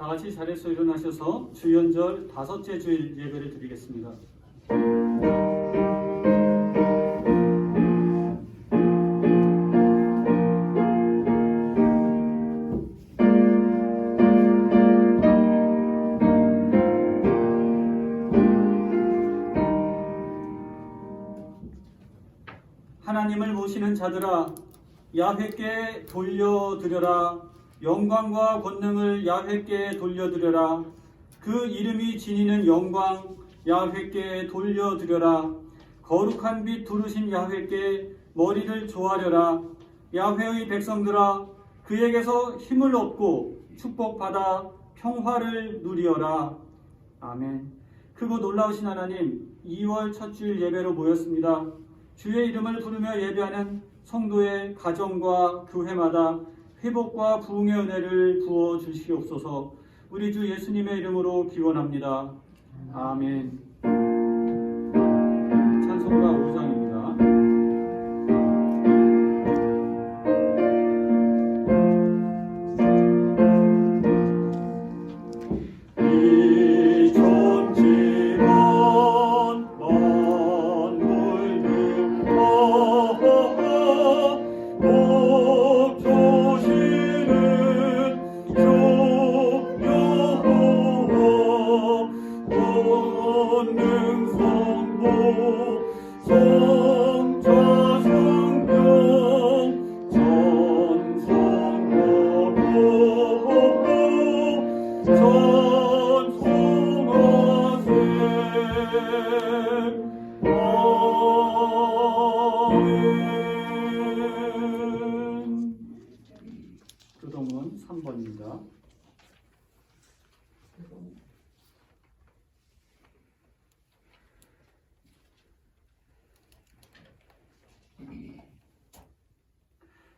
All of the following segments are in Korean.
다 같이 자리에서 일어나셔서 주연절 5째 주일 예배를 드리겠습니다. 하나님을 모시는 자들아, 야훼께 돌려드려라. 영광과 권능을 야훼께 돌려드려라. 그 이름이 지니는 영광 야훼께 돌려드려라. 거룩한 빛 두르신 야훼께 머리를 조아려라. 야훼의 백성들아, 그에게서 힘을 얻고 축복받아 평화를 누리어라. 아멘. 크고 놀라우신 하나님, 2월 첫 주일 예배로 모였습니다. 주의 이름을 부르며 예배하는 성도의 가정과 교회마다 회복과 부흥의 은혜를 부어 주시옵소서. 우리 주 예수님의 이름으로 기원합니다. 아멘. 찬송가 5장입니다. 교동은 3번입니다.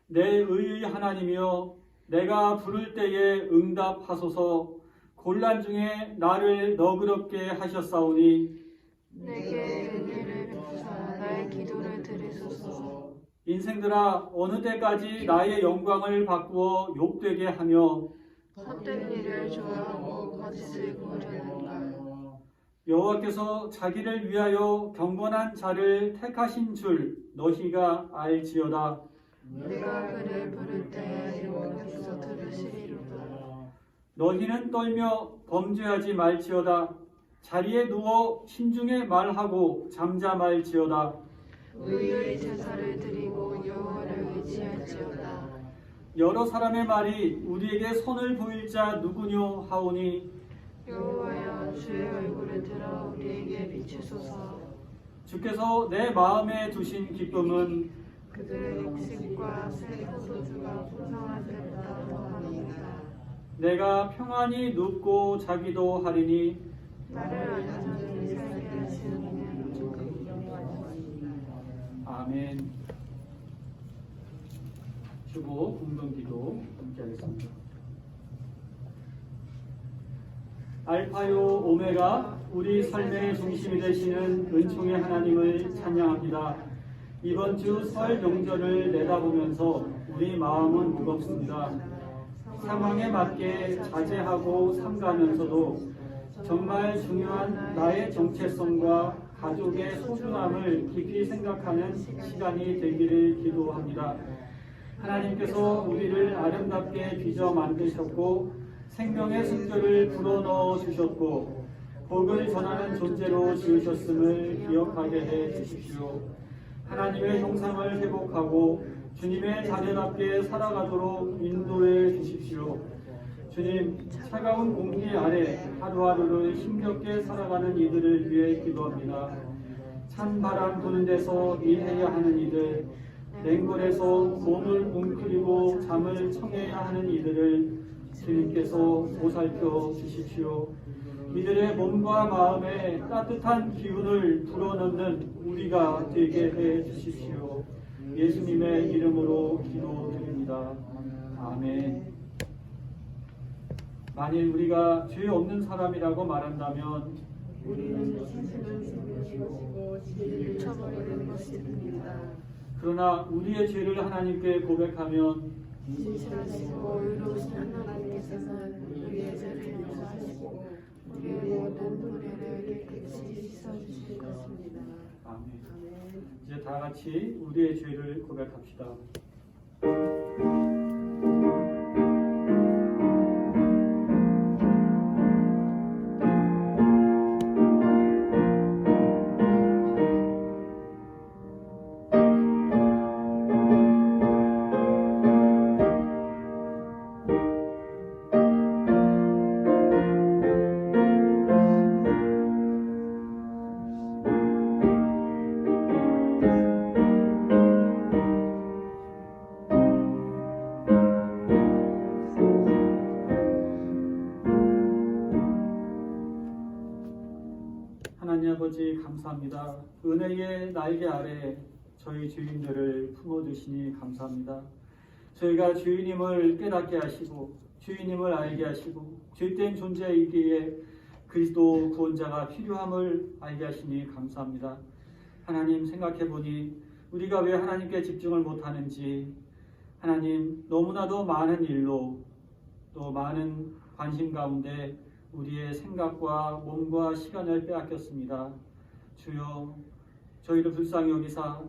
내 의의 하나님이여, 내가 부를 때에 응답하소서. 곤란 중에 나를 너그럽게 하셨사오니 내게 은혜를 베푸사 나의 기도를 들으소서. 인생들아, 어느 때까지 나의 영광을 바꾸어 욕되게 하며 헛된 일을 좋아하고 거짓을 구하려는가. 여호와께서 자기를 위하여 경건한 자를 택하신 줄 너희가 알지어다. 내가 그를 부를 때 여호와께서 들으시리로다. 너희는 떨며 범죄하지 말지어다. 자리에 누워 신중에 말하고 잠자 말지어다. 의의 제사를 드리고 여호와를 의지할지어다. 여러 사람의 말이 우리에게 선을 보일 자 누구뇨 하오니 여호와여, 주의 얼굴을 들어 우리에게 비추소서. 주께서 내 마음에 두신 기쁨은 그들의 곡식과 새 포도주가 풍성한 때보다 더합니다. 내가 평안히 눕고 자기도 하리니 나를 안전히 살게 하시는 이는 조금 영원하십니다. 아멘. 주보 공동기도 함께하겠습니다. 알파요 오메가, 우리 삶의 중심이 되시는 은총의 하나님을 찬양합니다. 이번 주 설 명절을 내다보면서 우리 마음은 무겁습니다. 상황에 맞게 자제하고 삼가면서도 정말 중요한 나의 정체성과 가족의 소중함을 깊이 생각하는 시간이 되기를 기도합니다. 하나님께서 우리를 아름답게 빚어 만드셨고 생명의 습결을 불어넣어 주셨고 복을 전하는 존재로 지으셨음을 기억하게 해 주십시오. 하나님의 형상을 회복하고 주님의 자녀답게 살아가도록 인도해 주십시오. 주님, 차가운 공기 아래 하루하루를 힘겹게 살아가는 이들을 위해 기도합니다. 찬 바람 부는 데서 일해야 하는 이들, 냉골에서 몸을 웅크리고 잠을 청해야 하는 이들을 주님께서 보살펴 주십시오. 이들의 몸과 마음에 따뜻한 기운을 불어넣는 우리가 되게 해 주십시오. 예수님의 이름으로 기도드립니다. 아멘. 만일 우리가 죄 없는 사람이라고 말한다면 우리는 자신을 숨기고 죄를 쳐버리는 것입니다. 그러나 우리의 죄를 하나님께 고백하면 진실하시고 의로우신 하나님께서는 우리의 죄를 용서하시고 우리의 모든 도래를 깨끗이 씻어주실 것입니다. 아멘. 아멘. 이제 다 같이 우리의 죄를 고백합시다. 하나님 아버지 감사합니다. 은혜의 날개 아래 저희 주인들을 품어주시니 감사합니다. 저희가 주인님을 깨닫게 하시고 주인님을 알게 하시고 죄된 존재이기에 그리스도 구원자가 필요함을 알게 하시니 감사합니다. 하나님 생각해보니 우리가 왜 하나님께 집중을 못하는지 하나님 너무나도 많은 일로 또 많은 관심 가운데 우리의 생각과 몸과 시간을 빼앗겼습니다. 주여 저희를 불쌍히 여기사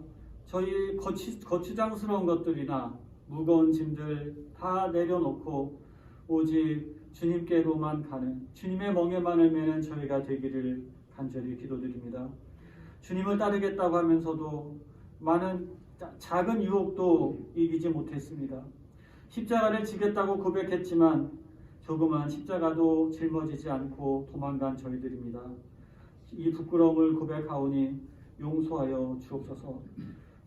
저희 거추장스러운 것들이나 무거운 짐들 다 내려놓고 오직 주님께로만 가는 주님의 멍에만을 매는 저희가 되기를 간절히 기도드립니다. 주님을 따르겠다고 하면서도 많은 작은 유혹도 이기지 못했습니다. 십자가를 지겠다고 고백했지만 조그만 십자가도 짊어지지 않고 도망간 저희들입니다. 이 부끄러움을 고백하오니 용서하여 주옵소서.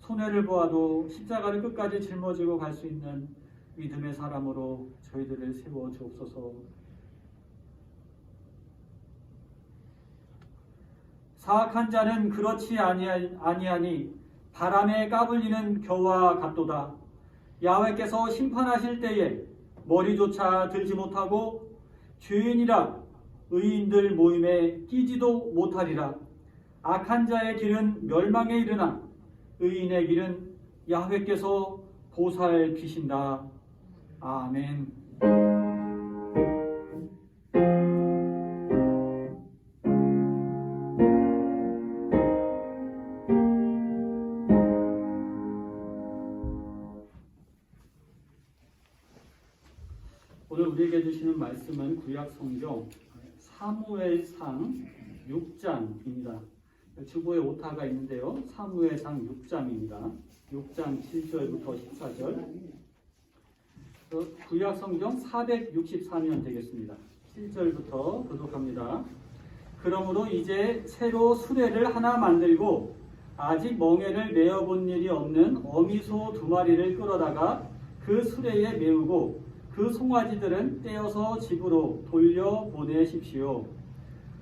손해를 보아도 십자가를 끝까지 짊어지고 갈 수 있는 믿음의 사람으로 저희들을 세워 주옵소서. 사악한 자는 그렇지 아니하니 바람에 까불리는 겨와 같도다. 야훼께서 심판하실 때에 머리조차 들지 못하고 죄인이라 의인들 모임에 끼지도 못하리라. 악한 자의 길은 멸망에 이르나 의인의 길은 야훼께서 보살피신다. 아멘. 오늘 우리에게 주시는 말씀은 구약 성경 사무엘상 6장입니다. 주보에 오타가 있는데요. 사무엘상 6장입니다. 6장 7절부터 14절. 구약 성경 464면 되겠습니다. 7절부터 교독합니다. 그러므로 이제 새로 수레를 하나 만들고 아직 멍에를 메어본 일이 없는 어미소 2마리를 끌어다가 그 수레에 메우고 그 송아지들은 떼어서 집으로 돌려보내십시오.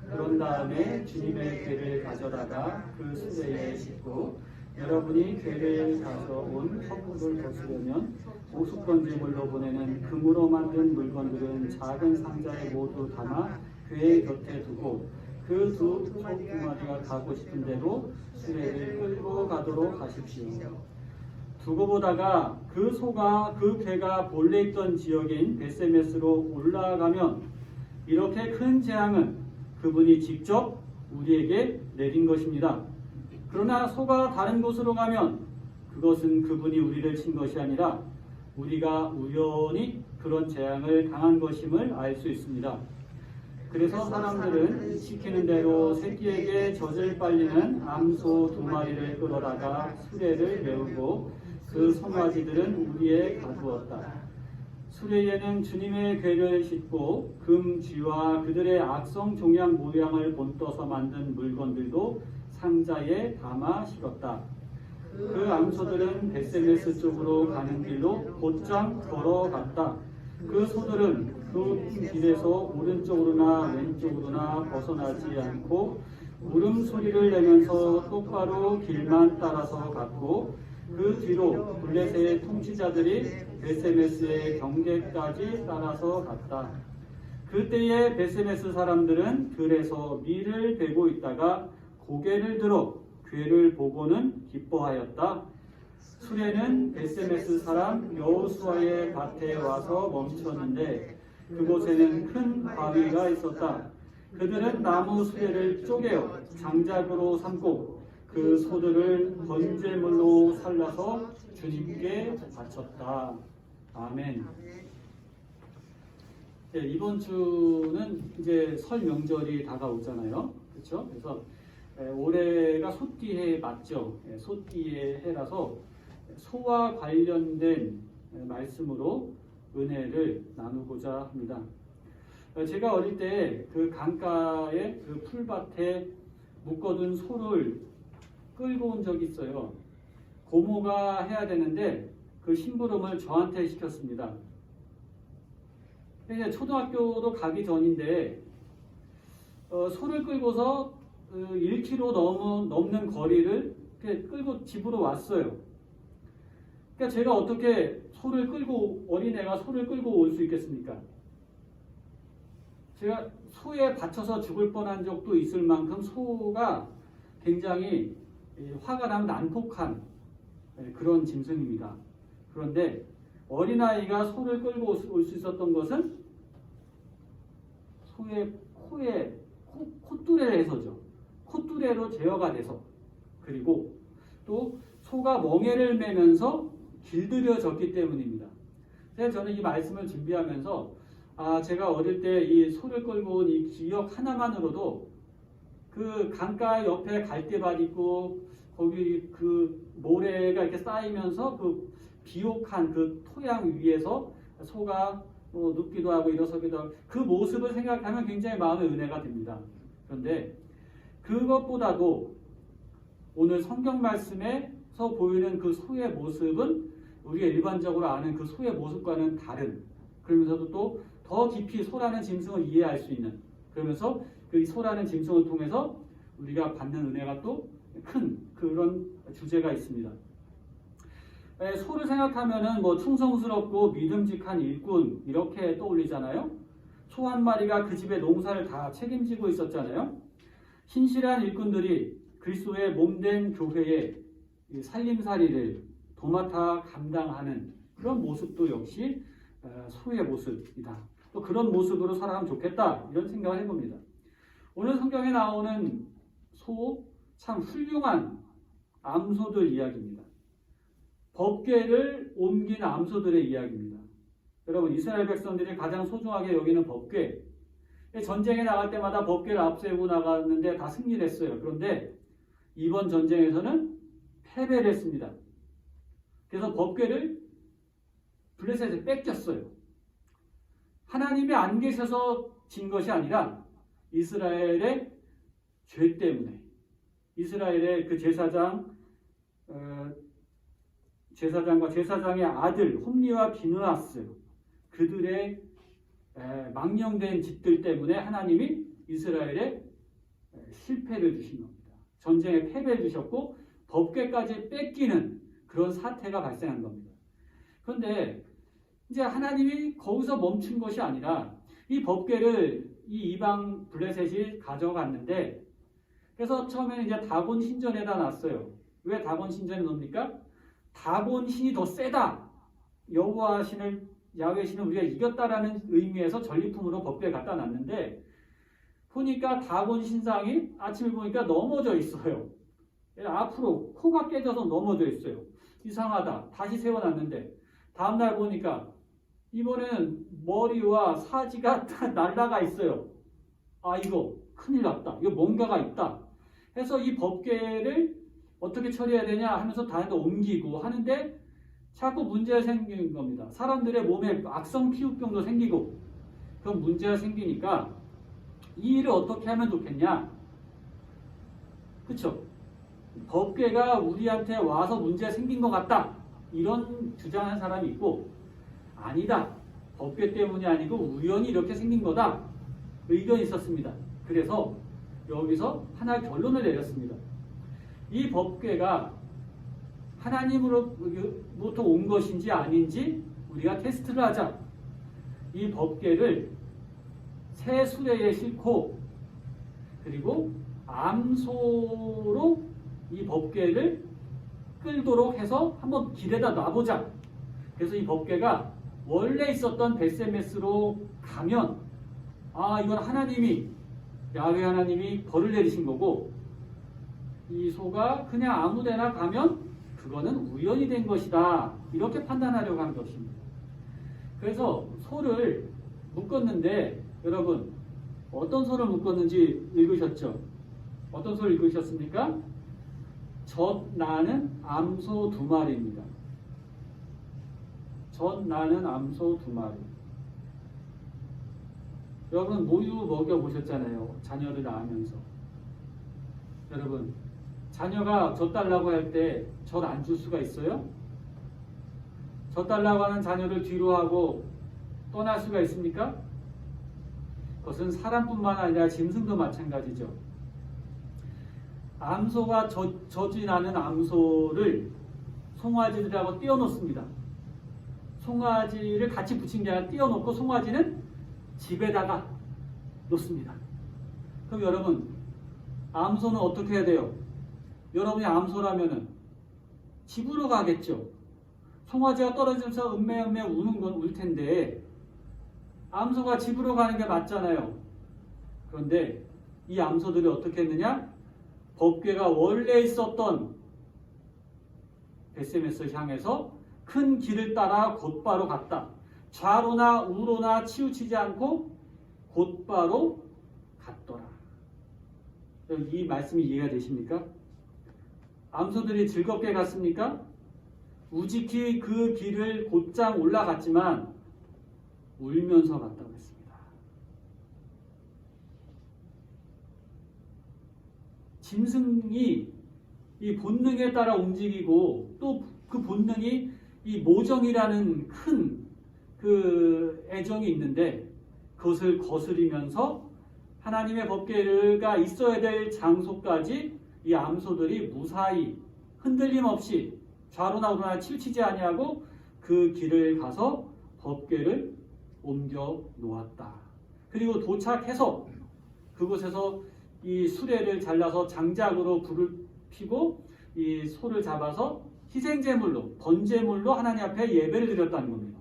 그런 다음에 주님의 궤를 가져다가 그 수레에 싣고 여러분이 궤를 가져온 허물을 거스르면 오숙건지물로 보내는 금으로 만든 물건들은 작은 상자에 모두 담아 궤 곁에 두고 그 두 마리가 가고 싶은 대로 수레를 끌고 가도록 하십시오. 두고 보다가 그 소가 그 궤가 본래 있던 지역인 벳세메스로 올라가면 이렇게 큰 재앙은 그분이 직접 우리에게 내린 것입니다. 그러나 소가 다른 곳으로 가면 그것은 그분이 우리를 친 것이 아니라 우리가 우연히 그런 재앙을 당한 것임을 알 수 있습니다. 그래서 사람들은 시키는 대로 새끼에게 젖을 빨리는 암소 2마리를 끌어다가 수레를 메우고 그 송아지들은 우리에 가두었다. 수레에는 주님의 궤를 싣고 금 쥐와 그들의 악성 종양 모양을 본떠서 만든 물건들도 상자에 담아 실었다. 그 암소들은 벳세메스 쪽으로 가는 길로 곧장 걸어갔다. 그 소들은 그 길에서 오른쪽으로나 왼쪽으로나 벗어나지 않고 울음소리를 내면서 똑바로 길만 따라서 갔고 그 뒤로 블레셋의 통치자들이 벳세메스의 경계까지 따라서 갔다. 그때에 벳세메스 사람들은 들에서 밀을 베고 있다가 고개를 들어 궤를 보고는 기뻐하였다. 수레는 베세메스 사람 여호수아의 밭에 와서 멈췄는데 그곳에는 큰 바위가 있었다. 그들은 나무 수레를 쪼개어 장작으로 삼고 그 소들을 번제물로 살라서 주님께 바쳤다. 아멘. 네, 이번 주는 이제 설 명절이 다가오잖아요. 그렇죠? 그래서 올해가 소띠해 맞죠? 소띠의 해라서 소와 관련된 말씀으로 은혜를 나누고자 합니다. 제가 어릴 때 그 강가에 그 풀밭에 묶어둔 소를 끌고 온 적이 있어요. 고모가 해야 되는데 그 심부름을 저한테 시켰습니다. 근데 초등학교도 가기 전인데 소를 끌고서 1km 넘는 거리를 끌고 집으로 왔어요. 그러니까 제가 어떻게 어린애가 소를 끌고 올 수 있겠습니까? 제가 소에 받쳐서 죽을 뻔한 적도 있을 만큼 소가 굉장히 화가 나면 난폭한 그런 짐승입니다. 그런데 어린아이가 소를 끌고 올 수 있었던 것은 소의 콧뚜레를 해서죠. 콧뚜레로 제어가 돼서, 그리고 또 소가 멍에를 매면서 길들여졌기 때문입니다. 그래서 저는 이 말씀을 준비하면서 제가 어릴 때 이 소를 끌고 온 이 기억 하나만으로도 그 강가 옆에 갈대밭 있고 거기 그 모래가 이렇게 쌓이면서 그 비옥한 그 토양 위에서 소가 눕기도 하고 일어서기도 하고 그 모습을 생각하면 굉장히 마음의 은혜가 됩니다. 그런데 그것보다도 오늘 성경 말씀에서 보이는 그 소의 모습은 우리가 일반적으로 아는 그 소의 모습과는 다른, 그러면서도 또 더 깊이 소라는 짐승을 이해할 수 있는, 그러면서 그 소라는 짐승을 통해서 우리가 받는 은혜가 또 큰 그런 주제가 있습니다. 소를 생각하면은 충성스럽고 믿음직한 일꾼 이렇게 떠올리잖아요. 소 한 마리가 그 집의 농사를 다 책임지고 있었잖아요. 신실한 일꾼들이 그리스도의 몸된 교회의 살림살이를 도맡아 감당하는 그런 모습도 역시 소의 모습이다. 또 그런 모습으로 살아가면 좋겠다, 이런 생각을 해봅니다. 오늘 성경에 나오는 소, 참 훌륭한 암소들 이야기입니다. 법궤를 옮긴 암소들의 이야기입니다. 여러분, 이스라엘 백성들이 가장 소중하게 여기는 법궤. 전쟁에 나갈 때마다 법궤를 앞세우고 나갔는데 다 승리를 했어요. 그런데 이번 전쟁에서는 패배를 했습니다. 그래서 법궤를 블레셋에 뺏겼어요. 하나님이 안 계셔서 진 것이 아니라 이스라엘의 죄 때문에, 이스라엘의 그 제사장과 제사장의 아들 홈리와 비느하스, 그들의 망령된 짓들 때문에 하나님이 이스라엘에 실패를 주신 겁니다. 전쟁에 패배를 주셨고 법궤까지 뺏기는 그런 사태가 발생한 겁니다. 그런데 이제 하나님이 거기서 멈춘 것이 아니라 이 법궤를 이 이방 블레셋이 가져갔는데, 그래서 처음에는 이제 다곤 신전에다 놨어요. 왜 다곤 신전에 놓습니까? 다곤 신이 더 세다. 야훼 신을 우리가 이겼다라는 의미에서 전리품으로 법궤에 갖다 놨는데, 보니까 다곤 신상이 아침에 보니까 넘어져 있어요. 앞으로 코가 깨져서 넘어져 있어요. 이상하다. 다시 세워놨는데 다음날 보니까 이번에는 머리와 사지가 다 날아가 있어요. 이거 큰일 났다. 이거 뭔가가 있다. 해서 이 법궤를 어떻게 처리해야 되냐 하면서 다른 데 옮기고 하는데 자꾸 문제가 생기는 겁니다. 사람들의 몸에 악성 피부병도 생기고 그런 문제가 생기니까 이 일을 어떻게 하면 좋겠냐? 그쵸? 법궤가 우리한테 와서 문제가 생긴 것 같다. 이런 주장하는 사람이 있고, 아니다. 법궤 때문이 아니고 우연히 이렇게 생긴 거다. 의견이 있었습니다. 그래서 여기서 하나의 결론을 내렸습니다. 이 법궤가 하나님으로부터 온 것인지 아닌지 우리가 테스트를 하자. 이 법궤를 새 수레에 싣고 그리고 암소로 이 법궤를 끌도록 해서 한번 길에다 놔보자. 그래서 이 법궤가 원래 있었던 벳세메스로 가면 이건 하나님이 야훼 하나님이 벌을 내리신 거고 이 소가 그냥 아무데나 가면 그거는 우연이 된 것이다. 이렇게 판단하려고 하는 것입니다. 그래서 소를 묶었는데 여러분 어떤 소를 묶었는지 읽으셨죠? 어떤 소를 읽으셨습니까? 젖나는 암소 2마리입니다. 젖나는 암소 2마리. 여러분 모유 먹여보셨잖아요. 자녀를 낳으면서. 여러분 자녀가 젖 달라고 할 때 젖 안 줄 수가 있어요? 젖 달라고 하는 자녀를 뒤로 하고 떠날 수가 있습니까? 그것은 사람뿐만 아니라 짐승도 마찬가지죠. 암소가 젖이 나는 암소를 송아지들하고 띄워놓습니다. 송아지를 같이 붙인 게 아니라 띄워놓고 송아지는 집에다가 놓습니다. 그럼 여러분 암소는 어떻게 해야 돼요? 여러분이 암소라면은 집으로 가겠죠. 송아지가 떨어지면서 음매음매 우는 건 울 텐데 암소가 집으로 가는 게 맞잖아요. 그런데 이 암소들이 어떻게 했느냐? 법궤가 원래 있었던 벳세메스를 향해서 큰 길을 따라 곧바로 갔다. 좌로나 우로나 치우치지 않고 곧바로 갔더라. 이 말씀이 이해가 되십니까? 암소들이 즐겁게 갔습니까? 우직히 그 길을 곧장 올라갔지만 울면서 갔다고 했습니다. 짐승이 이 본능에 따라 움직이고 또 그 본능이 이 모정이라는 큰 그 애정이 있는데 그것을 거스리면서 하나님의 법궤가 있어야 될 장소까지 이 암소들이 무사히 흔들림 없이 좌로나 우로나 치우치지 아니하고 그 길을 가서 법궤를 옮겨 놓았다. 그리고 도착해서 그곳에서 이 수레를 잘라서 장작으로 불을 피고 이 소를 잡아서 희생제물로 번제물로 하나님 앞에 예배를 드렸다는 겁니다.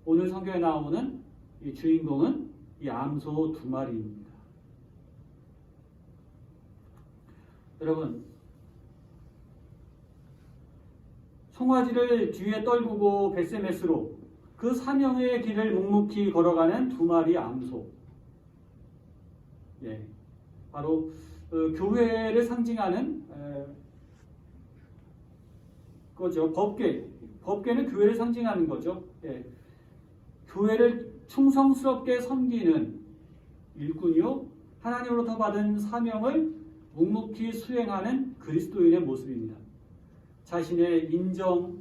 오늘 성경에 나오는 이 주인공은 이 암소 2마리입니다. 여러분 송아지를 뒤에 떨구고 벳세메스로 그 사명의 길을 묵묵히 걸어가는 2마리 암소. 바로 교회를 상징하는 거죠. 법궤는 교회를 상징하는 거죠. 교회를 충성스럽게 섬기는 일꾼이요 하나님으로부터 받은 사명을 묵묵히 수행하는 그리스도인의 모습입니다. 자신의 인정,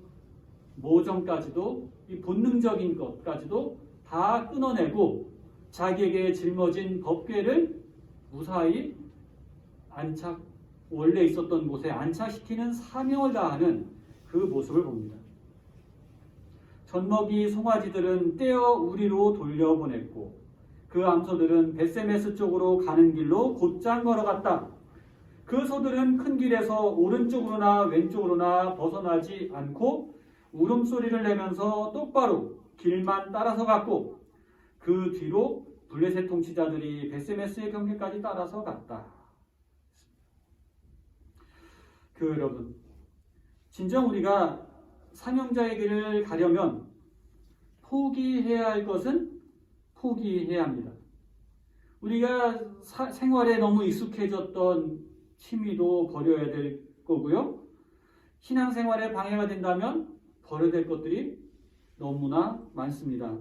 모정까지도 이 본능적인 것까지도 다 끊어내고 자기에게 짊어진 법궤를 무사히 원래 있었던 곳에 안착시키는 사명을 다하는 그 모습을 봅니다. 젖먹이 송아지들은 떼어 우리로 돌려보냈고 그 암소들은 벳세메스 쪽으로 가는 길로 곧장 걸어갔다. 그 소들은 큰 길에서 오른쪽으로나 왼쪽으로나 벗어나지 않고 울음소리를 내면서 똑바로 길만 따라서 갔고 그 뒤로 블레셋 통치자들이 벳세메스의 경계까지 따라서 갔다. 여러분 진정 우리가 사명자의 길을 가려면 포기해야 할 것은 포기해야 합니다. 우리가 생활에 너무 익숙해졌던 취미도 버려야 될 거고요. 신앙생활에 방해가 된다면 버려야 될 것들이 너무나 많습니다.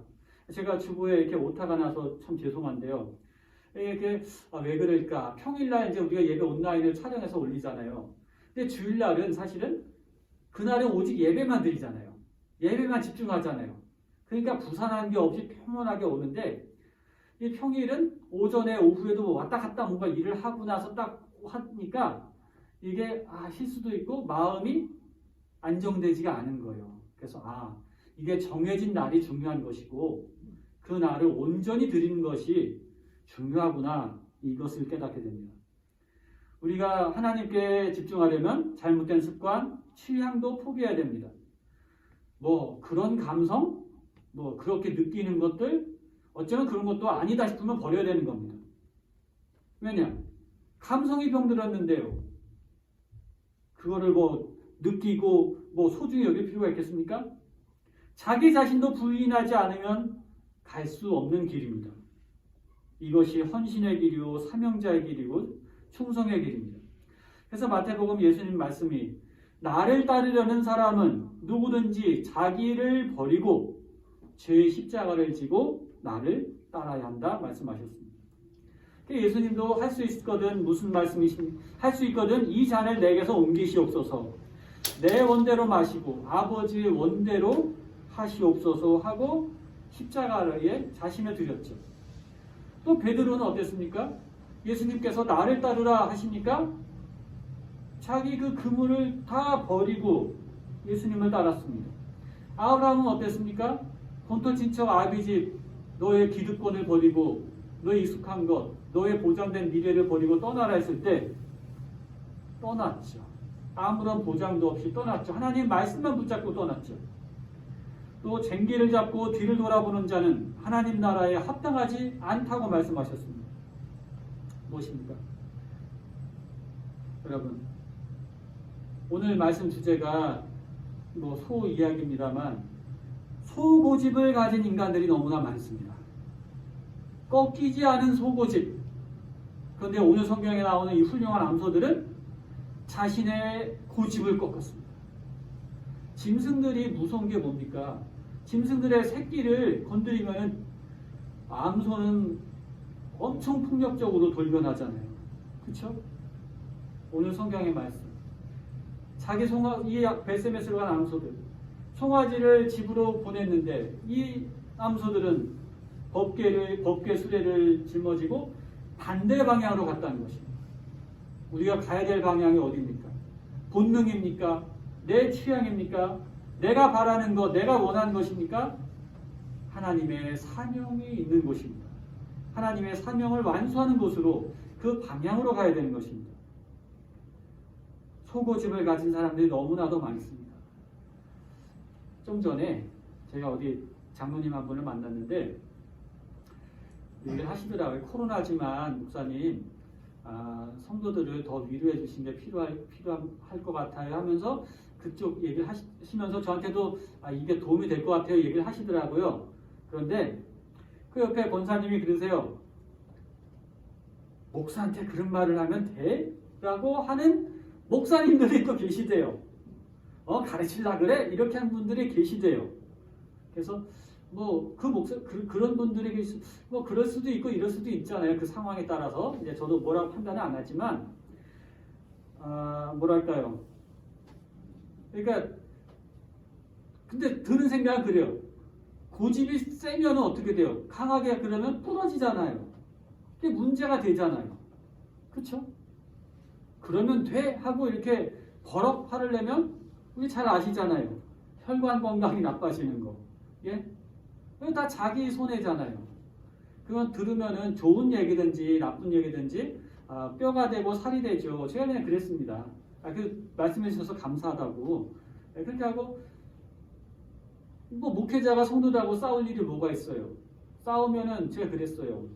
제가 주보에 이렇게 오타가 나서 참 죄송한데요. 이게 왜 그럴까? 평일날 이제 우리가 예배 온라인을 촬영해서 올리잖아요. 근데 주일날은 사실은 그날은 오직 예배만 드리잖아요. 예배만 집중하잖아요. 그러니까 부산한 게 없이 평온하게 오는데 이 평일은 오전에 오후에도 왔다 갔다 뭔가 일을 하고 나서 딱 하니까 이게 실수도 있고 마음이 안정되지가 않은 거예요. 그래서 이게 정해진 날이 중요한 것이고 그 날을 온전히 드리는 것이 중요하구나 이것을 깨닫게 됩니다. 우리가 하나님께 집중하려면 잘못된 습관, 취향도 포기해야 됩니다. 뭐 그런 감성, 뭐 그렇게 느끼는 것들, 어쩌면 그런 것도 아니다 싶으면 버려야 되는 겁니다. 왜냐? 감성이 병들었는데요. 그거를 뭐 느끼고 뭐 소중히 여길 필요가 있겠습니까? 자기 자신도 부인하지 않으면 갈 수 없는 길입니다. 이것이 헌신의 길이요 사명자의 길이고 충성의 길입니다. 그래서 마태복음 예수님 말씀이 나를 따르려는 사람은 누구든지 자기를 버리고 죄의 십자가를 지고 나를 따라야 한다 말씀하셨습니다. 예수님도 할 수 있거든 무슨 말씀이십니까? 할 수 있거든 이 잔을 내게서 옮기시옵소서 내 원대로 마시고 아버지의 원대로 하시옵소서 하고 십자가에 자신을 드렸죠. 또 베드로는 어땠습니까? 예수님께서 나를 따르라 하시니까 자기 그 그물을 다 버리고 예수님을 따랐습니다. 아브라함은 어땠습니까? 본토 친척 아비집 너의 기득권을 버리고 너의 익숙한 것, 너의 보장된 미래를 버리고 떠나라 했을 때 떠났죠. 아무런 보장도 없이 떠났죠. 하나님 말씀만 붙잡고 떠났죠. 또 쟁기를 잡고 뒤를 돌아보는 자는 하나님 나라에 합당하지 않다고 말씀하셨습니다. 무엇입니까? 여러분, 오늘 말씀 주제가 뭐 소 이야기입니다만 소고집을 가진 인간들이 너무나 많습니다. 꺾이지 않은 소고집. 그런데 오늘 성경에 나오는 이 훌륭한 암소들은 자신의 고집을 꺾었습니다. 짐승들이 무서운 게 뭡니까? 짐승들의 새끼를 건드리면 암소는 엄청 폭력적으로 돌변하잖아요. 그렇죠? 오늘 성경의 말씀. 자기 이 벳세메스로 간 암소들. 송아지를 집으로 보냈는데 이 암소들은 법궤 수레를 짊어지고 반대 방향으로 갔다는 것입니다. 우리가 가야 될 방향이 어디입니까? 본능입니까? 내 취향입니까? 내가 바라는 것, 내가 원하는 것입니까? 하나님의 사명이 있는 곳입니다. 하나님의 사명을 완수하는 곳으로 그 방향으로 가야 되는 것입니다. 소고집을 가진 사람들이 너무나도 많습니다. 좀 전에 제가 어디 장로님 한 분을 만났는데 얘기를 하시더라고요. 코로나지만 목사님 성도들을 더 위로해 주신 게 필요할 것 같아요 하면서 그쪽 얘기를 하시면서 저한테도 이게 도움이 될 것 같아요 얘기를 하시더라고요. 그런데 그 옆에 권사님이 그러세요. 목사한테 그런 말을 하면 돼? 라고 하는 목사님들이 또 계시대요. 가르치려고 그래? 이렇게 하는 분들이 계시대요. 그래서 뭐 그런 분들에게 뭐 그럴 수도 있고 이럴 수도 있잖아요. 그 상황에 따라서 이제 저도 뭐라고 판단은 안 하지만 뭐랄까요? 그러니까 근데 드는 생각은 그래요. 고집이 세면 어떻게 돼요? 강하게 그러면 부러지잖아요. 그게 문제가 되잖아요. 그렇죠? 그러면 돼 하고 이렇게 버럭 화를 내면 우리 잘 아시잖아요. 혈관 건강이 나빠지는 거. 예? 다 자기 손해잖아요. 그건 들으면은 좋은 얘기든지 나쁜 얘기든지 뼈가 되고 살이 되죠. 제가 그냥 그랬습니다. 그 말씀해 주셔서 감사하다고. 그렇게 하고 뭐 목회자가 성도들하고 싸울 일이 뭐가 있어요. 싸우면은 제가 그랬어요.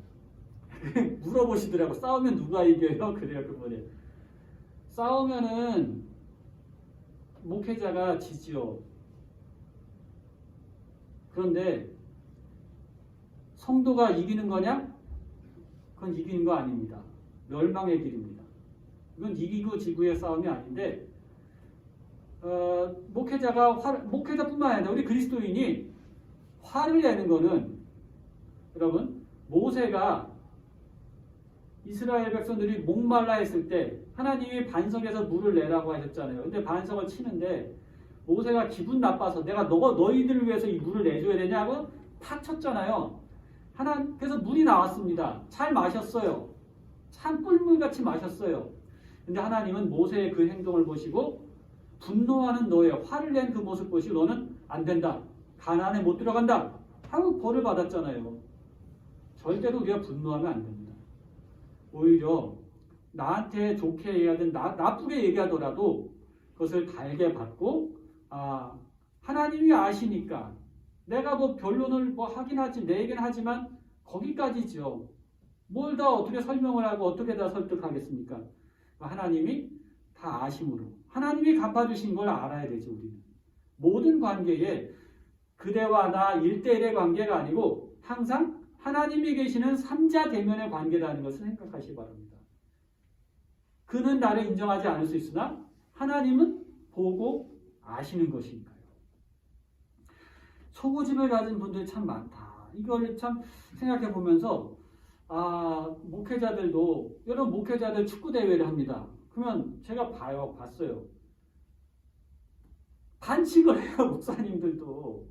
물어보시더라고. 싸우면 누가 이겨요? 그래요 그분이. 싸우면은 목회자가 지지요. 그런데 성도가 이기는 거냐? 그건 이기는 거 아닙니다. 멸망의 길입니다. 이건 이기고 지구의 싸움이 아닌데 목회자뿐만 아니라 우리 그리스도인이 화를 내는 거는 여러분 모세가 이스라엘 백성들이 목말라 했을 때 하나님이 반석에서 물을 내라고 하셨잖아요. 근데 반석을 치는데 모세가 기분 나빠서 내가 너희들을 위해서 이 물을 내줘야 되냐고 탁 쳤잖아요. 그래서 물이 나왔습니다. 잘 마셨어요. 참 꿀물같이 마셨어요. 근데 하나님은 모세의 그 행동을 보시고 분노하는 너의 화를 낸 그 모습 보시고 너는 안 된다. 가나안에 못 들어간다. 하고 벌을 받았잖아요. 절대로 우리가 분노하면 안 됩니다. 오히려 나한테 좋게 얘기하든 나쁘게 얘기하더라도 그것을 달게 받고 하나님이 아시니까 내가 뭐 변론을 뭐 하긴 하지 내 얘기는 하지만 거기까지죠. 뭘 다 어떻게 설명을 하고 어떻게 다 설득하겠습니까? 하나님이 다 아심으로 하나님이 갚아주신 걸 알아야 되죠. 우리는 모든 관계에 그대와 나 1대1의 관계가 아니고 항상 하나님이 계시는 3자 대면의 관계라는 것을 생각하시기 바랍니다. 그는 나를 인정하지 않을 수 있으나 하나님은 보고 아시는 것이니까요. 속고집을 가진 분들이 참 많다. 이걸 참 생각해 보면서 목회자들도 여러분 목회자들 축구 대회를 합니다. 그러면 제가 봤어요. 반칙을 해요. 목사님들도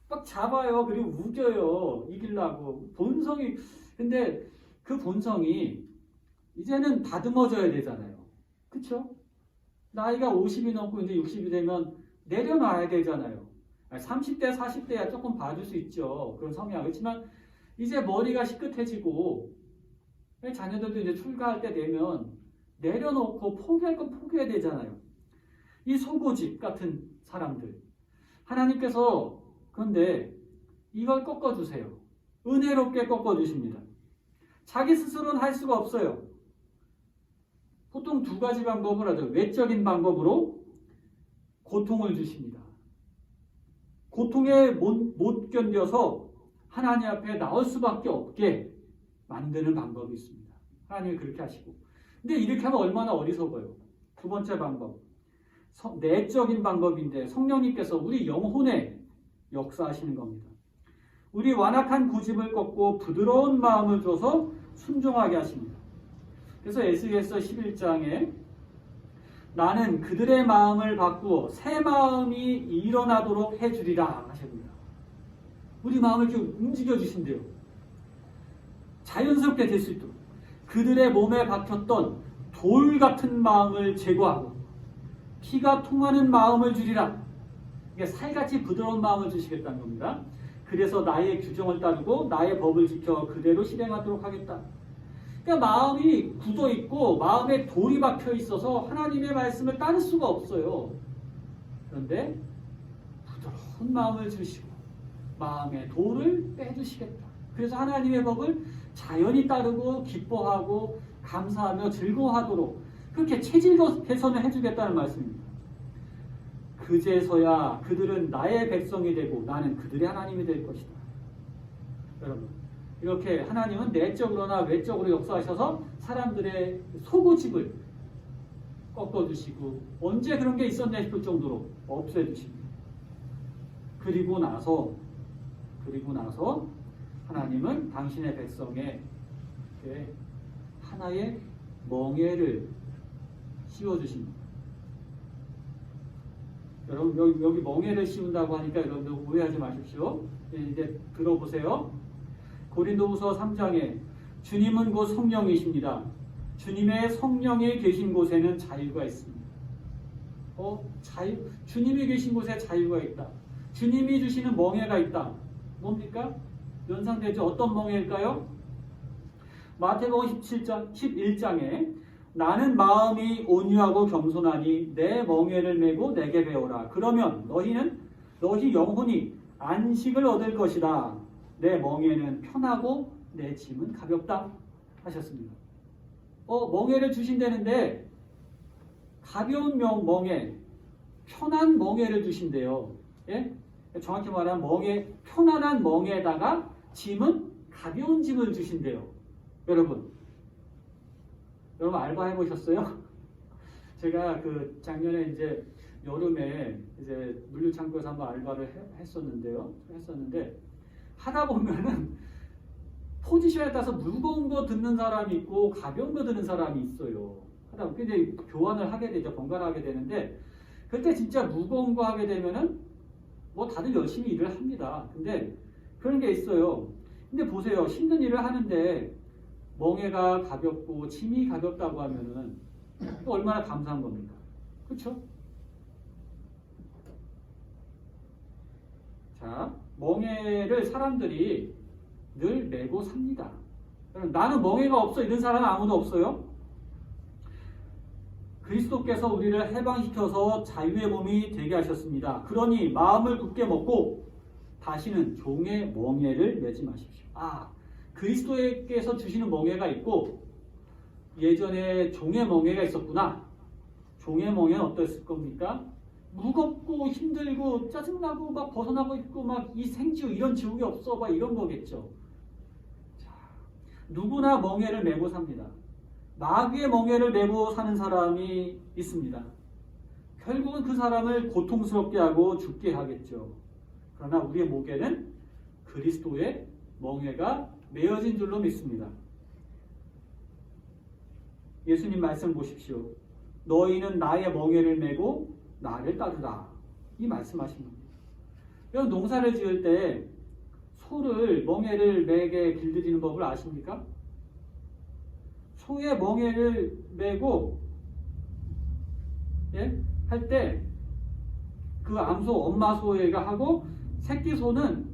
막 잡아요. 그리고 우겨요. 이기려고 본성이. 근데 그 본성이 이제는 다듬어져야 되잖아요. 그렇죠? 나이가 50이 넘고 이제 60이 되면 내려놔야 되잖아요. 30대, 40대야 조금 봐줄 수 있죠. 그런 성향. 그렇지만 이제 머리가 시끗해지고 자녀들도 이제 출가할 때 되면 내려놓고 포기할 건 포기해야 되잖아요. 이 속고집 같은 사람들. 하나님께서 그런데 이걸 꺾어주세요. 은혜롭게 꺾어주십니다. 자기 스스로는 할 수가 없어요. 보통 두 가지 방법을 하죠. 외적인 방법으로 고통을 주십니다. 고통에 못 견뎌서 하나님 앞에 나올 수밖에 없게 만드는 방법이 있습니다. 하나님이 그렇게 하시고. 근데 이렇게 하면 얼마나 어리석어요. 두 번째 방법. 내적인 방법인데 성령님께서 우리 영혼에 역사하시는 겁니다. 우리 완악한 고집을 꺾고 부드러운 마음을 줘서 순종하게 하십니다. 그래서 에스겔서 11장에 나는 그들의 마음을 바꾸어 새 마음이 일어나도록 해주리라 하십니다. 우리 마음을 이렇게 움직여 주신대요. 자연스럽게 될 수 있도록 그들의 몸에 박혔던 돌 같은 마음을 제거하고 피가 통하는 마음을 주리라. 이게 살같이 부드러운 마음을 주시겠다는 겁니다. 그래서 나의 규정을 따르고 나의 법을 지켜 그대로 실행하도록 하겠다. 그러니까 마음이 굳어 있고 마음에 돌이 박혀 있어서 하나님의 말씀을 따를 수가 없어요. 그런데 부드러운 마음을 주시고 마음의 돌을 빼주시겠다. 그래서 하나님의 법을 자연히 따르고 기뻐하고 감사하며 즐거워하도록 그렇게 체질 개선을 해주겠다는 말씀입니다. 그제서야 그들은 나의 백성이 되고 나는 그들의 하나님이 될 것이다. 여러분, 이렇게 하나님은 내적으로나 외적으로 역사하셔서 사람들의 속고집을 꺾어주시고 언제 그런 게 있었나 싶을 정도로 없애주십니다. 그리고 나서 하나님은 당신의 백성에 하나의 멍에를 씌워주십니다. 여러분 여기 멍에를 씌운다고 하니까 여러분들 오해하지 마십시오. 이제 들어보세요. 고린도후서 3장에 주님은 곧 성령이십니다. 주님의 성령이 계신 곳에는 자유가 있습니다. 주님이 계신 곳에 자유가 있다. 주님이 주시는 멍에가 있다. 뭡니까? 연상되죠? 어떤 멍에일까요? 마태복음 11장에 나는 마음이 온유하고 겸손하니 내 멍에를 메고 내게 배우라. 그러면 너희 영혼이 안식을 얻을 것이다. 내 멍에는 편하고 내 짐은 가볍다 하셨습니다. 멍에를 주신다는데 가벼운 멍에, 편한 멍에를 주신대요. 예? 정확히 말하면 편안한 멍에에다가 짐은 가벼운 짐을 주신대요. 여러분 알바 해보셨어요? 제가 그 작년에 이제 여름에 이제 물류창고에서 한번 알바를 했었는데 하다 보면은 포지션에 따라서 무거운 거 듣는 사람이 있고 가벼운 거 듣는 사람이 있어요. 하다 보면 이제 교환을 하게 되죠. 번갈아 하게 되는데 그때 진짜 무거운 거 하게 되면은 뭐 다들 열심히 일을 합니다. 근데 그런 게 있어요. 근데 보세요. 힘든 일을 하는데 멍에가 가볍고 짐이 가볍다고 하면은 또 얼마나 감사한 겁니까? 그렇죠? 자, 멍에를 사람들이 늘 메고 삽니다. 나는 멍에가 없어 이런 사람은 아무도 없어요? 그리스도께서 우리를 해방시켜서 자유의 몸이 되게 하셨습니다. 그러니 마음을 굳게 먹고 다시는 종의 멍에를 매지 마십시오. 그리스도께서 주시는 멍에가 있고 예전에 종의 멍에가 있었구나. 종의 멍에는 어땠을 겁니까? 무겁고 힘들고 짜증나고 막 벗어나고 있고 막 이 생지옥 이런 지옥이 없어 막 이런 거겠죠. 자, 누구나 멍에를 메고 삽니다. 마귀의 멍에를 메고 사는 사람이 있습니다. 결국은 그 사람을 고통스럽게 하고 죽게 하겠죠. 그러나 우리의 목에는 그리스도의 멍에가 메어진 줄로 믿습니다. 예수님 말씀 보십시오. 너희는 나의 멍에를 메고 나를 따르라. 이 말씀하신 겁니다. 여러분 농사를 지을 때 소를 멍에를 매게 길들이는 법을 아십니까? 소의 멍에를 메고 할 때 그 암소 엄마 소애가 하고 새끼 소는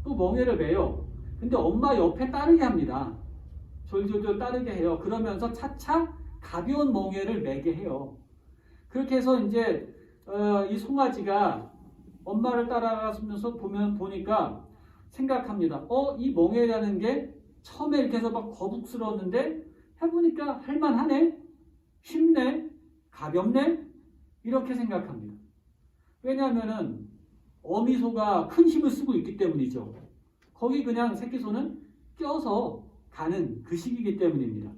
또 멍에를 매요. 근데 엄마 옆에 따르게 합니다. 졸졸졸 따르게 해요. 그러면서 차차 가벼운 멍에를 매게 해요. 그렇게 해서 이제 이 송아지가 엄마를 따라가면서 보니까 생각합니다. 이 멍에라는 게 처음에 이렇게 해서 막 거북스러웠는데 해보니까 할만하네, 쉽네, 가볍네 이렇게 생각합니다. 왜냐하면은 어미소가 큰 힘을 쓰고 있기 때문이죠. 거기 그냥 새끼소는 껴서 가는 그 시기이기 때문입니다.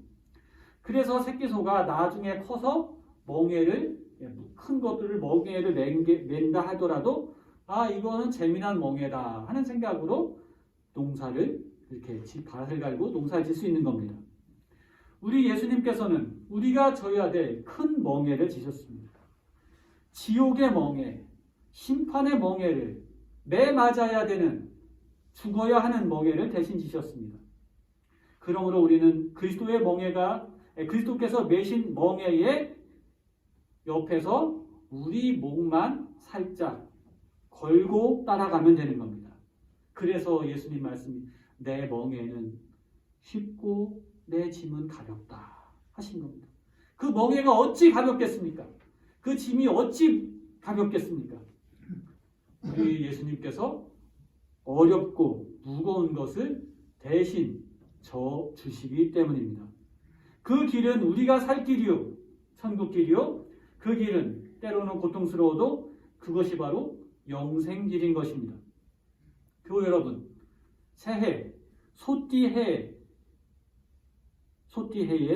그래서 새끼소가 나중에 커서 멍에를 큰 것들을 멍에를 맨다 하더라도 이거는 재미난 멍에다 하는 생각으로 농사를 이렇게 밭을 갈고 농사를 질 수 있는 겁니다. 우리 예수님께서는 우리가 져야 될 큰 멍에를 지셨습니다. 지옥의 멍에, 심판의 멍에를 매 맞아야 되는 죽어야 하는 멍에를 대신 지셨습니다. 그러므로 우리는 그리스도의 그리스도께서 매신 멍에의 옆에서 우리 목만 살짝 걸고 따라가면 되는 겁니다. 그래서 예수님 말씀이 내 멍에는 쉽고 내 짐은 가볍다 하신 겁니다. 그 멍에가 어찌 가볍겠습니까? 그 짐이 어찌 가볍겠습니까? 우리 예수님께서 어렵고 무거운 것을 대신 져 주시기 때문입니다. 그 길은 우리가 살 길이요, 천국 길이요. 그 길은 때로는 고통스러워도 그것이 바로 영생길인 것입니다. 교회 여러분, 새해 소띠해에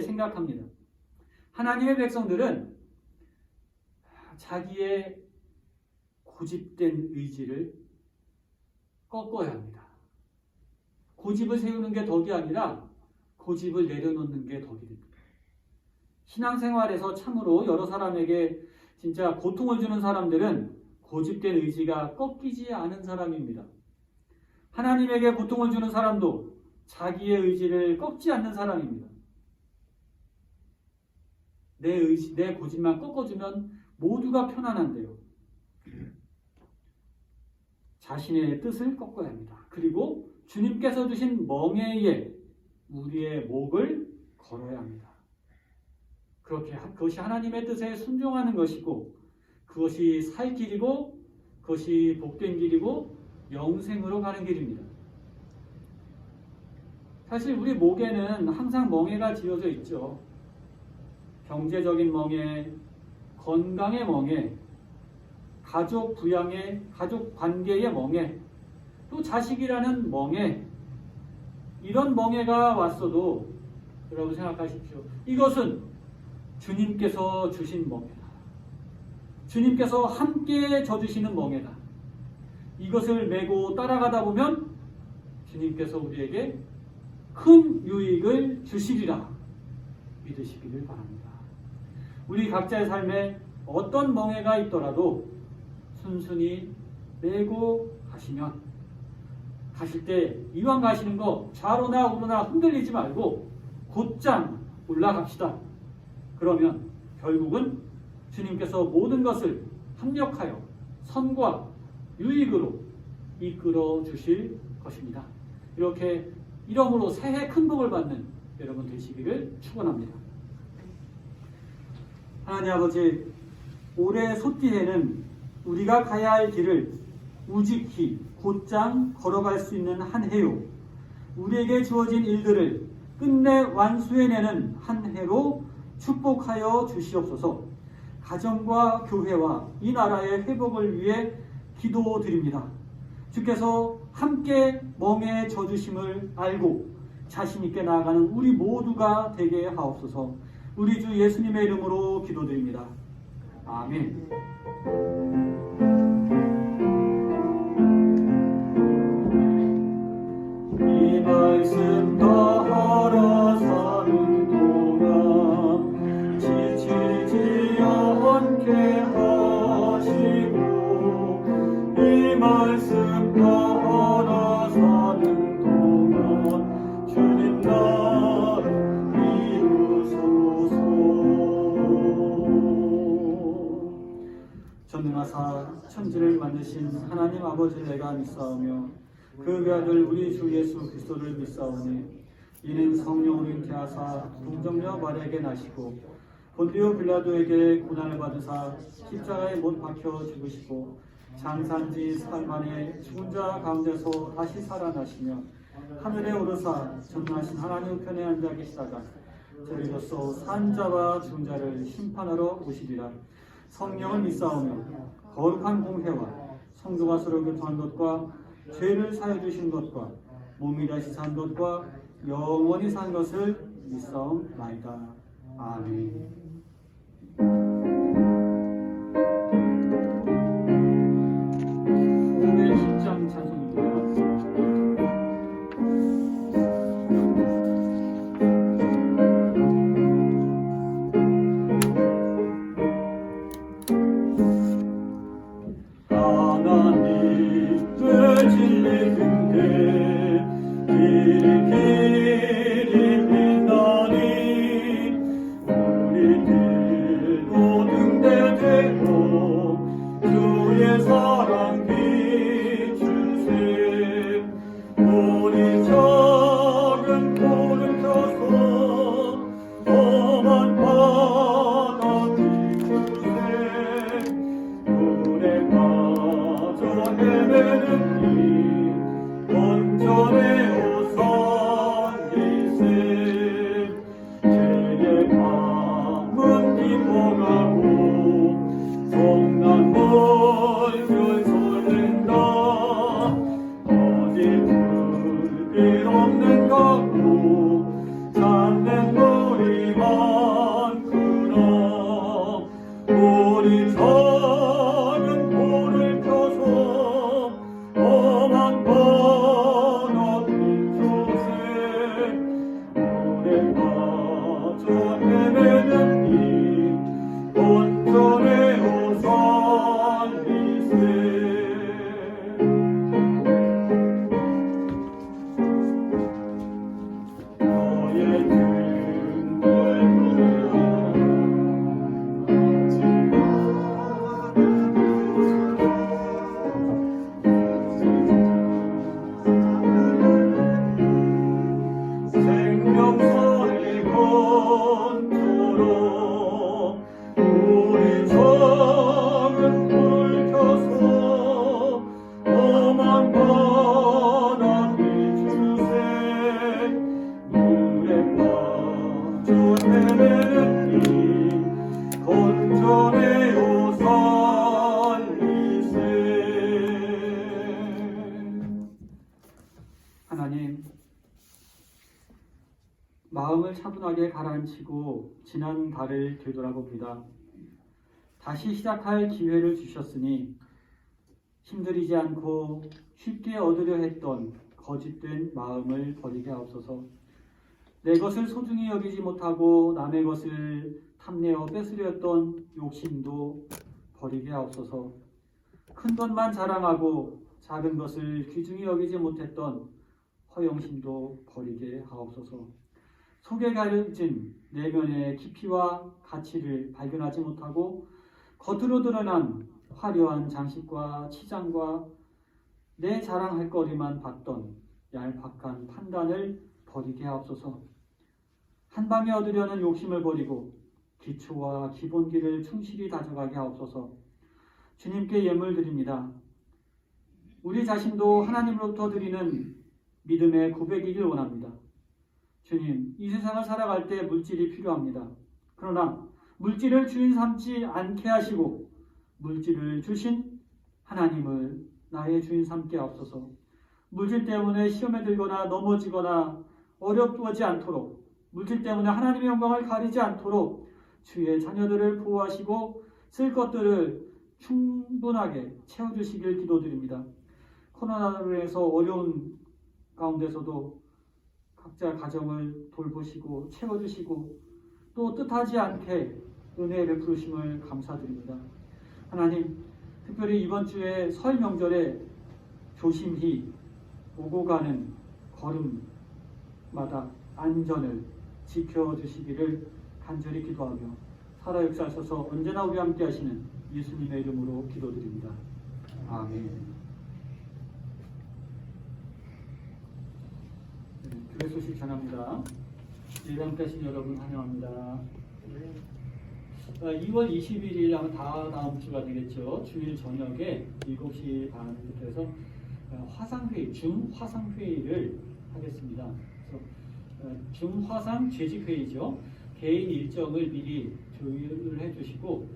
생각합니다. 하나님의 백성들은 자기의 고집된 의지를 꺾어야 합니다. 고집을 세우는 게 덕이 아니라 고집을 내려놓는 게 덕이 됩니다. 신앙생활에서 참으로 여러 사람에게 진짜 고통을 주는 사람들은 고집된 의지가 꺾이지 않은 사람입니다. 하나님에게 고통을 주는 사람도 자기의 의지를 꺾지 않는 사람입니다. 내 고집만 꺾어주면 모두가 편안한데요. 자신의 뜻을 꺾어야 합니다. 그리고 주님께서 주신 멍에에 우리의 목을 걸어야 합니다. 그것이 하나님의 뜻에 순종하는 것이고 그것이 살 길이고 그것이 복된 길이고 영생으로 가는 길입니다. 사실 우리 목에는 항상 멍에가 지어져 있죠. 경제적인 멍에, 건강의 멍에, 가족 부양의, 가족 관계의 멍에, 또 자식이라는 멍에, 이런 멍에가 왔어도 여러분 생각하십시오. 이것은 주님께서 주신 멍에다. 주님께서 함께 져주시는 멍에다. 이것을 메고 따라가다 보면 주님께서 우리에게 큰 유익을 주시리라 믿으시기를 바랍니다. 우리 각자의 삶에 어떤 멍에가 있더라도 순순히 메고 가시면 가실 때 이왕 가시는 거 좌로나 우로나 흔들리지 말고 곧장 올라갑시다. 그러면 결국은 주님께서 모든 것을 합력하여 선과 유익으로 이끌어 주실 것입니다. 이렇게 이러므로 새해 큰 복을 받는 여러분 되시기를 축원합니다. 하나님 아버지, 올해 소띠해는 우리가 가야 할 길을 우직히 곧장 걸어갈 수 있는 한 해요. 우리에게 주어진 일들을 끝내 완수해내는 한 해로 축복하여 주시옵소서. 가정과 교회와 이 나라의 회복을 위해 기도드립니다. 주께서 함께 멍에 져주심을 알고 자신 있게 나아가는 우리 모두가 되게 하옵소서. 우리 주 예수님의 이름으로 기도드립니다. 아멘. 이 말씀 걸어서는 동안 지치지 않게 하시고, 이 말씀 걸어서는 동안 주님 나를 이루소서. 전능하사 천지를 만드신 하나님 아버지를 내가 믿사오며 그 아들 우리 주 예수 그리스도를 믿사오니 이는 성령으로 잉태하사 동정녀 마리아에게 나시고 본디오 빌라도에게 고난을 받으사 십자가에 못 박혀 죽으시고 장산지 사흘 만에 죽은 자 가운데서 다시 살아나시며 하늘에 오르사 전능하신 하나님 우편에 앉아 계시다가 저희로서 산 자와 죽은 자를 심판하러 오시리라. 성령을 믿사오며 거룩한 공회와 성도가 서로 교통한 것과 죄를 사여 주신 것과 몸이 다시 산 것과 영원히 산 것을 믿사옵나이다. 아멘. 오늘 10장 찬송입니다. 하나님, 마음을 차분하게 가라앉히고 지난 달을 되돌아봅니다. 다시 시작할 기회를 주셨으니 힘들이지 않고 쉽게 얻으려 했던 거짓된 마음을 버리게 하옵소서. 내 것을 소중히 여기지 못하고 남의 것을 탐내어 뺏으려 했던 욕심도 버리게 하옵소서. 큰 것만 자랑하고 작은 것을 귀중히 여기지 못했던 허영심도 버리게 하옵소서. 속에 가려진 내면의 깊이와 가치를 발견하지 못하고 겉으로 드러난 화려한 장식과 치장과 내 자랑할 거리만 봤던 얄팍한 판단을 버리게 하옵소서. 한 방에 얻으려는 욕심을 버리고 기초와 기본기를 충실히 다져가게 하옵소서. 주님께 예물 드립니다. 우리 자신도 하나님으로부터 드리는 믿음의 고백이길 원합니다. 주님, 이 세상을 살아갈 때 물질이 필요합니다. 그러나 물질을 주인 삼지 않게 하시고 물질을 주신 하나님을 나의 주인 삼게 하옵소서. 물질 때문에 시험에 들거나 넘어지거나 어렵지 않도록, 물질 때문에 하나님의 영광을 가리지 않도록 주의 자녀들을 보호하시고 쓸 것들을 충분하게 채워주시길 기도드립니다. 코로나로 인해서 어려운 가운데서도 각자 가정을 돌보시고 채워주시고 또 뜻하지 않게 은혜를 베푸심을 감사드립니다. 하나님, 특별히 이번 주에 설 명절에 조심히 오고 가는 걸음마다 안전을 지켜주시기를 간절히 기도하며 살아 역사하셔서 언제나 우리 함께 하시는 예수님의 이름으로 기도드립니다. 아멘. 교회 소식 전합니다. 예배 함께 하신 여러분 환영합니다. 2월 21일 아마 다음 주가 되겠죠. 주일 저녁에 7시 반부터 해서 화상회의, 중화상회의를 하겠습니다. 그래서 중화상 재직회의죠. 개인 일정을 미리 조율을 해주시고,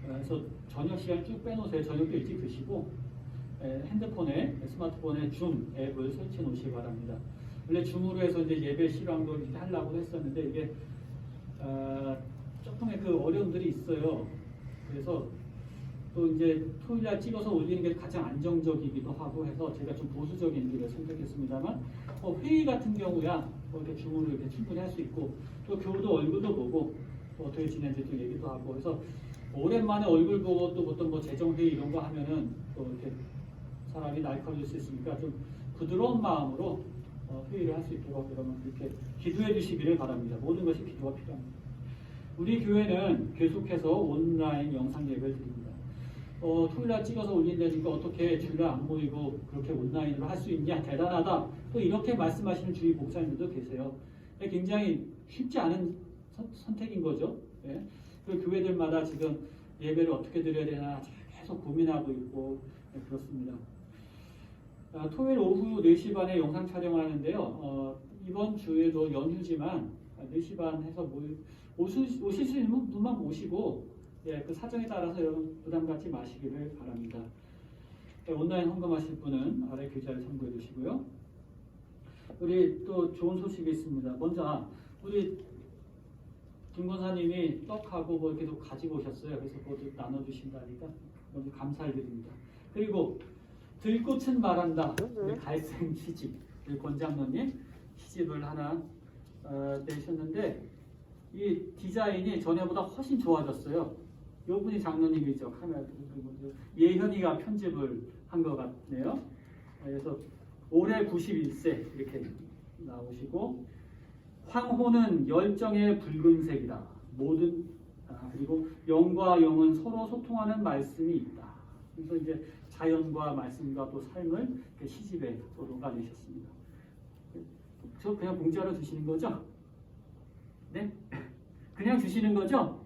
그래서 저녁 시간 쭉 빼놓으세요. 저녁도 일찍 드시고, 핸드폰에, 스마트폰에 줌 앱을 설치해 놓으시기 바랍니다. 원래 줌으로 해서 이제 예배 실황도 이렇게 하려고 했었는데, 이게, 조금의 그 어려움들이 있어요. 그래서 또 이제 토요일날 찍어서 올리는 게 가장 안정적이기도 하고 해서 제가 좀 보수적인 길을 선택했습니다만, 회의 같은 경우야 이렇게 줌으로 이렇게 충분히 할 수 있고, 또 교우도 얼굴도 보고 어떻게 지내는지 또 얘기도 하고, 그래서 오랜만에 얼굴 보고 또 어떤 뭐 재정회의 이런 거 하면은 또 이렇게 사람이 날카로울 수 있으니까 좀 부드러운 마음으로 회의를 할 수 있도록 여러분 이렇게 기도해 주시기를 바랍니다. 모든 것이 기도가 필요합니다. 우리 교회는 계속해서 온라인 영상 예배를 드립니다. 토요일날 찍어서 올린다니까 어떻게 주일날 안 모이고 그렇게 온라인으로 할 수 있냐, 대단하다, 또 이렇게 말씀하시는 주위 목사님들도 계세요. 굉장히 쉽지 않은 선택인 거죠. 예. 그 교회들마다 지금 예배를 어떻게 드려야 되나 계속 고민하고 있고, 네, 그렇습니다. 토요일 오후 4시 반에 영상 촬영을 하는데요. 이번 주에도 연휴지만 4시 반 해서 오실 수 있는 분만 모시고, 예, 그 사정에 따라서 여러분 부담 갖지 마시기를 바랍니다. 예, 온라인 헌금하실 분은 아래 계좌를 참고해 주시고요. 우리 또 좋은 소식이 있습니다. 먼저 우리 김 권사님이 떡하고 뭐 이렇게 가지고 오셨어요. 그래서 그것도 나눠주신다니까 너무 감사를 드립니다. 그리고 들꽃은 말한다. 우리 갈생 시집, 우리 권장로님 시집을 하나 내셨는데 이 디자인이 전에보다 훨씬 좋아졌어요. 요분이 장로님이죠. 카메라 예현이가 편집을 한 것 같네요. 그래서 올해 91세 이렇게 나오시고, 황호는 열정의 붉은색이다. 그리고 영과 영은 서로 소통하는 말씀이 있다. 그래서 이제 자연과 말씀과 또 삶을 이렇게 시집에 또 녹아내셨습니다. 저 그냥 공짜로 주시는 거죠? 네? 그냥 주시는 거죠?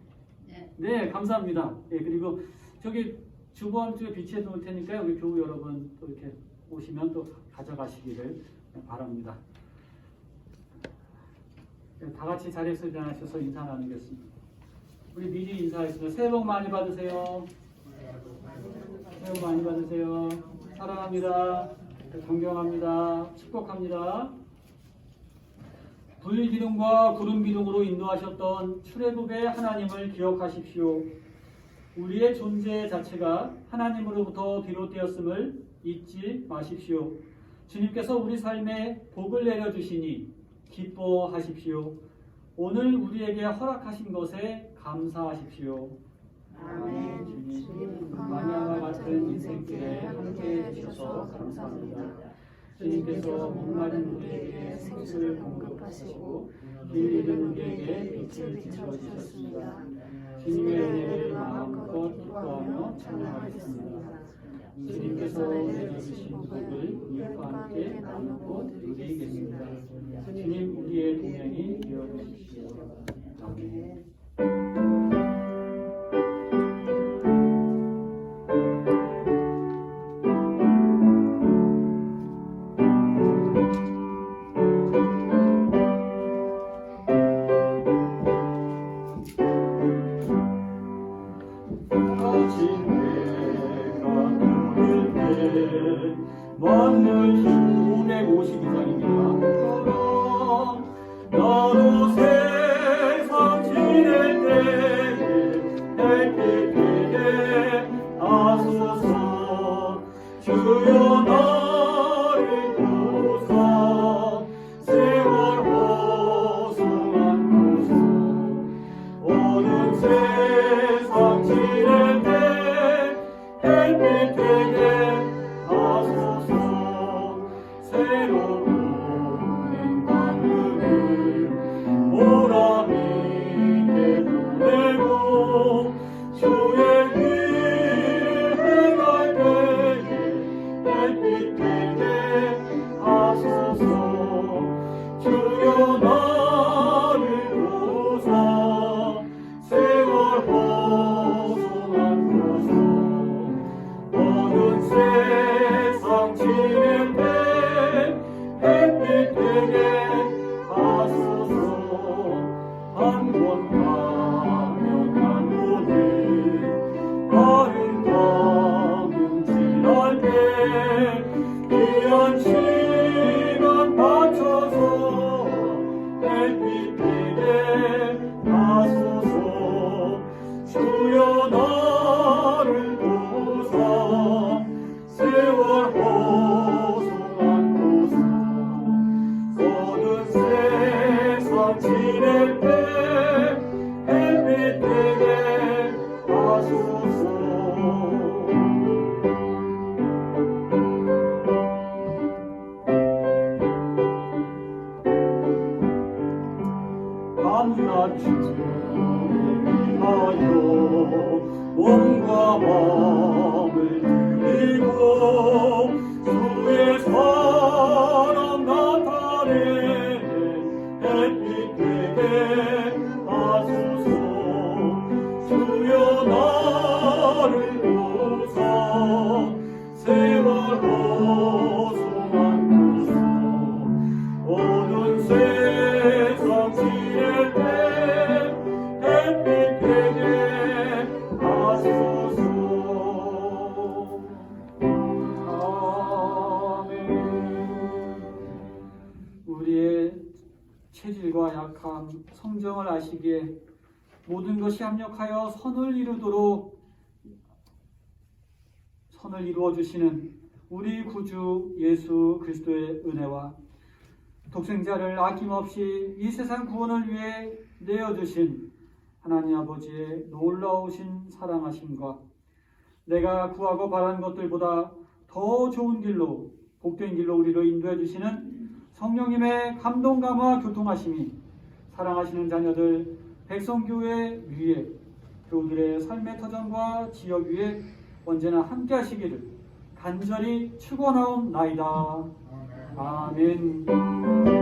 네. 네, 감사합니다. 네, 그리고 저기 주번 주에 비치해 놓을 테니까요. 우리 교우 여러분 또 이렇게 오시면 또 가져가시기를 바랍니다. 네, 다 같이 자리에서 일어나셔서 인사 나누겠습니다. 우리 미리 인사하겠습니다. 새해 복 많이 받으세요. 새해 복 많이 받으세요. 사랑합니다. 존경합니다. 축복합니다. 불기둥과 구름기둥으로 인도하셨던 출애굽의 하나님을 기억하십시오. 우리의 존재 자체가 하나님으로부터 비롯되었음을 잊지 마십시오. 주님께서 우리 삶에 복을 내려주시니 기뻐하십시오. 오늘 우리에게 허락하신 것에 감사하십시오. 아멘. 주님, 만약과 같은 인생길에 함께해 주셔서 감사합니다. 주님께서 목마른 우리에게 생수를 공급하시고 길 잃은 우리에게 빛을 비춰주셨습니다. 주님의 은혜를 마음껏 기뻐하며 찬양하겠습니다. 주님께서 내려주신 복을 이웃과 함께 나누고 누리겠습니다. 주님, 우리의 동행이 되어주십시오. 아멘. 만물 552장입니다. 나도 세상 지낼 때에 햇빛 되게 하소서. 주여 나를 도우사 세월 허송한 곳에 어두운 세상 지낼 때 햇빛 되게 하소서. 새로운 방금을 보람 있게 보내고 주의 길 행할 때에 햇빛 되게 하소서. 주여 나를 도우사 세월 허송한 곳에 어두운 세상 지낼 때 햇빛 되게 하소서. 한 번 가면 한 번을 아름다운 지날 때 귀한 시간 바쳐서 햇빛 되게 하소서. 주여 나를 도우사 세월 허송한 곳에 어두운 세상 지낼 때 햇빛 되게 하소서. 밤낮 주를 위하여 몸과 마음을 드리고 주의 사랑 나타내 햇빛 되게 하소서. 주여 나를 도우사 세월 허송한 곳에 어두운 세상 지낼 때 햇빛 되게 하소서. 아멘. 우리의 체질과 약함, 성정을 아시기에 모든 것이 합력하여 선을 이루어 주시는 우리 구주 예수 그리스도의 은혜와 독생자를 아낌없이 이 세상 구원을 위해 내어주신 하나님 아버지의 놀라우신 사랑하심과 내가 구하고 바란 것들보다 더 좋은 길로, 복된 길로 우리를 인도해 주시는 성령님의 감동감화 교통하심이 사랑하시는 자녀들 백성교회 위에 교우들의 삶의 터전과 지역 위에 언제나 함께 하시기를 간절히 축원하옵나이다. 아멘.